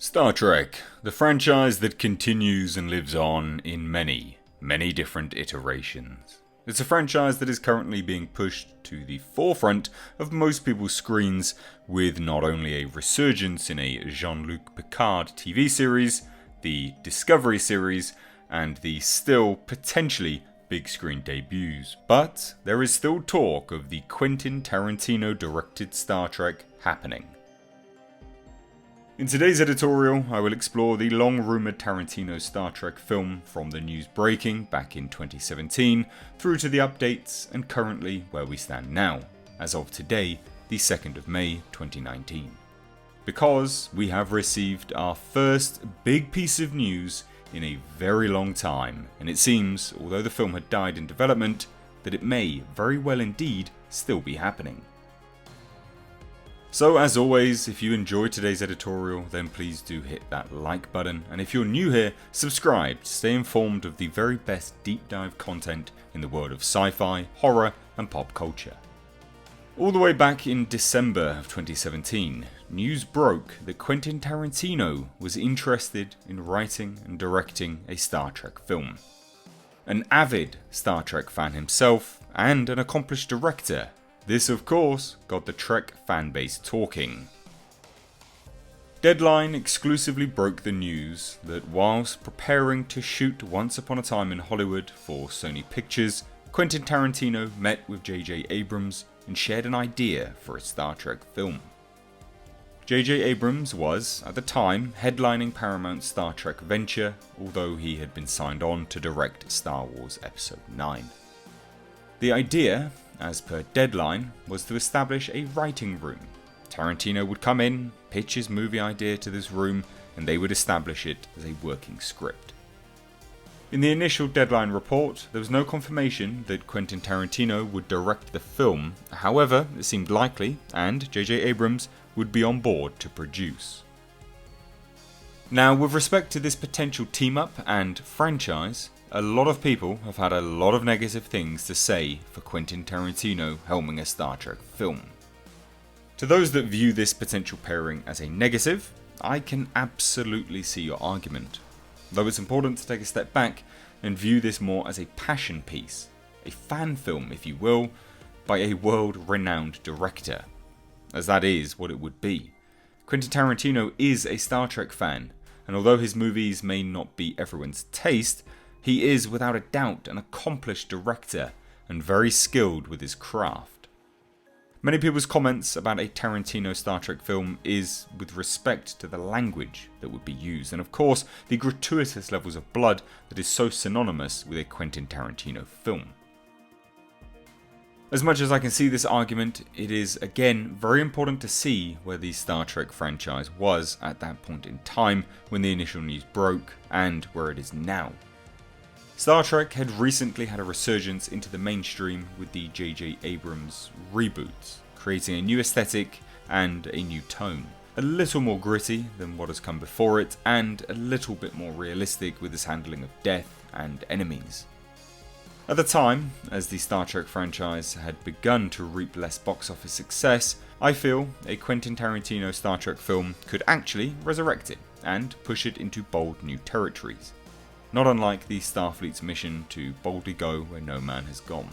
Star Trek, the franchise that continues and lives on in many, many different iterations. It's a franchise that is currently being pushed to the forefront of most people's screens with not only a resurgence in a Jean Luc Picard TV series, the Discovery series, and the still potentially big screen debuts, but there is still talk of the Quentin Tarantino directed Star Trek happening. In today's editorial, I will explore the long-rumoured Tarantino Star Trek film from the news breaking back in 2017 through to the updates and currently where we stand now, as of today, the 2nd of May 2019. Because we have received our first big piece of news in a very long time, and it seems, although the film had died in development, that it may very well indeed still be happening. So as always, if you enjoyed today's editorial, then please do hit that like button, and if you're new here, subscribe to stay informed of the very best deep dive content in the world of sci-fi, horror and pop culture. All the way back in December of 2017, news broke that Quentin Tarantino was interested in writing and directing a Star Trek film. An avid Star Trek fan himself, and an accomplished director, this, of course, got the Trek fanbase talking. Deadline exclusively broke the news that whilst preparing to shoot Once Upon a Time in Hollywood for Sony Pictures, Quentin Tarantino met with J.J. Abrams and shared an idea for a Star Trek film. J.J. Abrams was, at the time, headlining Paramount's Star Trek venture, although he had been signed on to direct Star Wars Episode 9. The idea, as per Deadline, was to establish a writing room. Tarantino would come in, pitch his movie idea to this room, and they would establish it as a working script. In the initial Deadline report, there was no confirmation that Quentin Tarantino would direct the film, however, it seemed likely, and J.J. Abrams would be on board to produce. Now, with respect to this potential team-up and franchise, a lot of people have had a lot of negative things to say for Quentin Tarantino helming a Star Trek film. To those that view this potential pairing as a negative, I can absolutely see your argument, though it's important to take a step back and view this more as a passion piece, a fan film if you will, by a world-renowned director, as that is what it would be. Quentin Tarantino is a Star Trek fan, and although his movies may not be everyone's taste, he is without a doubt an accomplished director and very skilled with his craft. Many people's comments about a Tarantino Star Trek film is with respect to the language that would be used, and of course the gratuitous levels of blood that is so synonymous with a Quentin Tarantino film. As much as I can see this argument, it is again very important to see where the Star Trek franchise was at that point in time when the initial news broke and where it is now. Star Trek had recently had a resurgence into the mainstream with the J.J. Abrams reboots, creating a new aesthetic and a new tone. A little more gritty than what has come before it, and a little bit more realistic with its handling of death and enemies. At the time, as the Star Trek franchise had begun to reap less box office success, I feel a Quentin Tarantino Star Trek film could actually resurrect it and push it into bold new territories. Not unlike the Starfleet's mission to boldly go where no man has gone.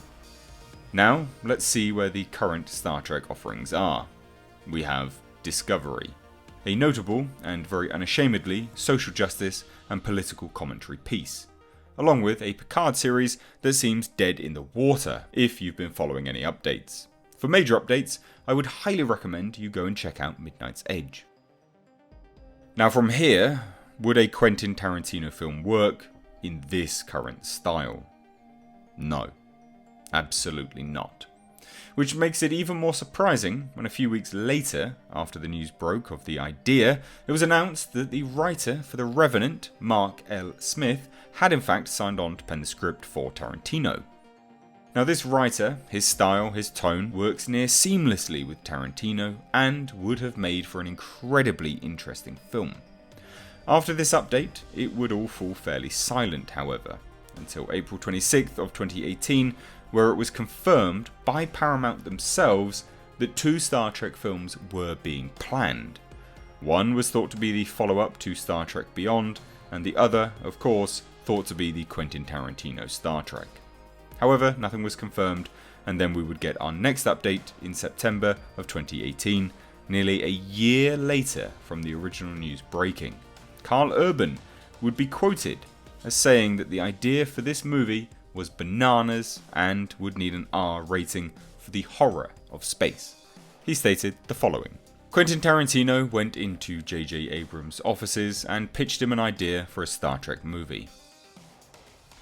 Now, let's see where the current Star Trek offerings are. We have Discovery, a notable and very unashamedly social justice and political commentary piece, along with a Picard series that seems dead in the water if you've been following any updates. For major updates, I would highly recommend you go and check out Midnight's Edge. Now from here, would a Quentin Tarantino film work in this current style? No, absolutely not. Which makes it even more surprising when a few weeks later, after the news broke of the idea, it was announced that the writer for The Revenant, Mark L. Smith, had in fact signed on to pen the script for Tarantino. Now this writer, his style, his tone, works near seamlessly with Tarantino and would have made for an incredibly interesting film. After this update, it would all fall fairly silent, however, until April 26th of 2018, where it was confirmed by Paramount themselves that 2 Star Trek films were being planned, One was thought to be the follow-up to Star Trek Beyond, and the other, of course, thought to be the Quentin Tarantino Star Trek. However, nothing was confirmed, and then we would get our next update in September of 2018, nearly a year later from the original news breaking. Karl Urban would be quoted as saying that the idea for this movie was bananas and would need an R rating for the horror of space. He stated the following: Quentin Tarantino went into J.J. Abrams' offices and pitched him an idea for a Star Trek movie.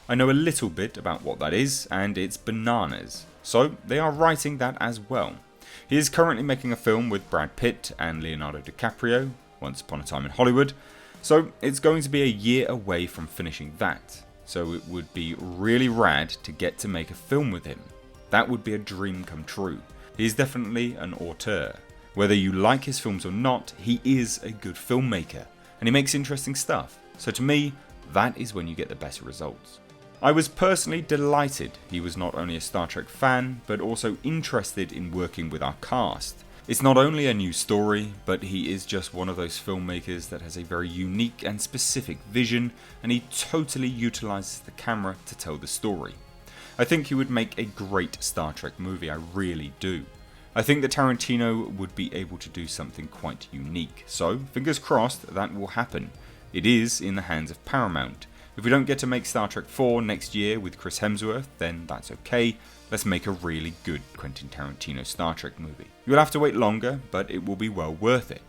I know a little bit about what that is, and it's bananas, so they are writing that as well. He is currently making a film with Brad Pitt and Leonardo DiCaprio, Once Upon a Time in Hollywood, so it's going to be a year away from finishing that, so it would be really rad to get to make a film with him. That would be a dream come true. He is definitely an auteur. Whether you like his films or not, he is a good filmmaker, and he makes interesting stuff, so to me, that is when you get the best results. I was personally delighted he was not only a Star Trek fan, but also interested in working with our cast. It's not only a new story, but he is just one of those filmmakers that has a very unique and specific vision, and he totally utilises the camera to tell the story. I think he would make a great Star Trek movie, I really do. I think that Tarantino would be able to do something quite unique, so fingers crossed that will happen. It is in the hands of Paramount. If we don't get to make Star Trek 4 next year with Chris Hemsworth, then that's okay. Let's make a really good Quentin Tarantino Star Trek movie. You'll have to wait longer, but it will be well worth it.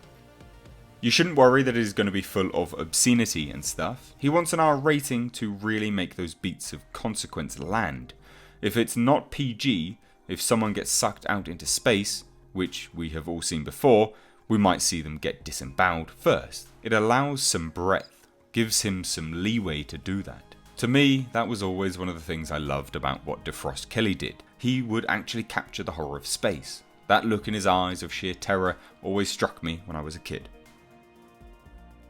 You shouldn't worry that it is going to be full of obscenity and stuff. He wants an R rating to really make those beats of consequence land. If it's not PG, if someone gets sucked out into space, which we have all seen before, we might see them get disemboweled first. It allows some breadth. Gives him some leeway to do that. To me, that was always one of the things I loved about what DeFrost Kelly did. He would actually capture the horror of space. That look in his eyes of sheer terror always struck me when I was a kid.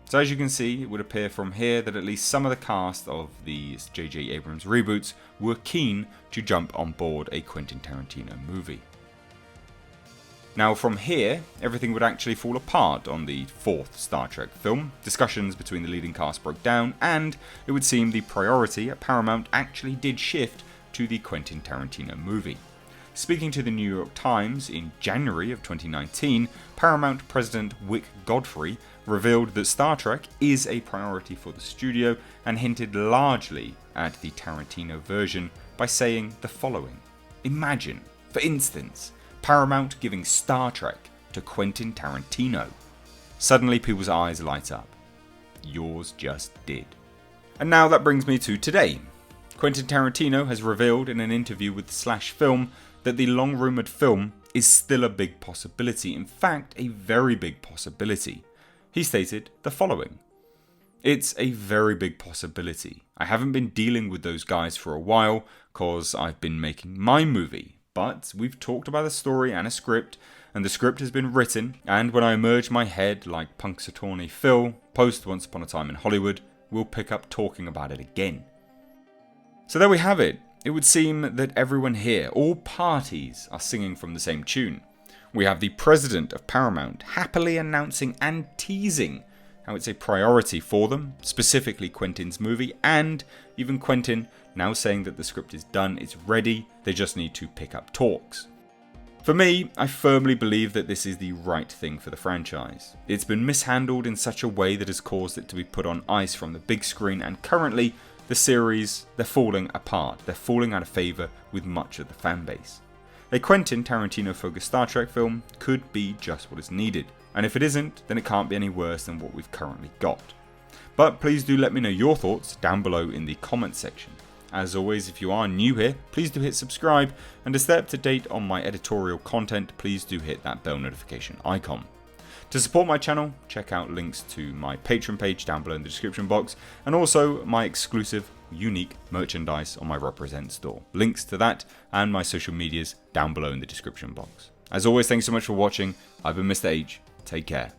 So as you can see, it would appear from here that at least some of the cast of these J.J. Abrams reboots were keen to jump on board a Quentin Tarantino movie. Now from here, everything would actually fall apart on the fourth Star Trek film. Discussions between the leading cast broke down, and it would seem the priority at Paramount actually did shift to the Quentin Tarantino movie. Speaking to the New York Times in January of 2019, Paramount President Wick Godfrey revealed that Star Trek is a priority for the studio and hinted largely at the Tarantino version by saying the following: Imagine, for instance, Paramount giving Star Trek to Quentin Tarantino. Suddenly people's eyes light up. Yours just did. And now that brings me to today. Quentin Tarantino has revealed in an interview with Slash Film that the long-rumoured film is still a big possibility, in fact a very big possibility. He stated the following: It's a very big possibility. I haven't been dealing with those guys for a while cause I've been making my movie. But we've talked about a story and a script, and the script has been written, and when I emerge my head like Punxsutawney Phil, post Once Upon a Time in Hollywood, we'll pick up talking about it again. So there we have it. It would seem that everyone here, all parties, are singing from the same tune. We have the president of Paramount happily announcing and teasing how it's a priority for them, specifically Quentin's movie, and even Quentin now saying that the script is done, it's ready, they just need to pick up talks. For me, I firmly believe that this is the right thing for the franchise. It's been mishandled in such a way that has caused it to be put on ice from the big screen, and currently the series, they're falling apart, they're falling out of favour with much of the fanbase. A Quentin Tarantino focused Star Trek film could be just what is needed, and if it isn't, then it can't be any worse than what we've currently got. But please do let me know your thoughts down below in the comments section. As always, if you are new here, please do hit subscribe, and to stay up to date on my editorial content, please do hit that bell notification icon. To support my channel, check out links to my Patreon page down below in the description box, and also my exclusive, unique merchandise on my Represent store. Links to that and my social medias down below in the description box. As always, thanks so much for watching. I've been Mr. H. Take care.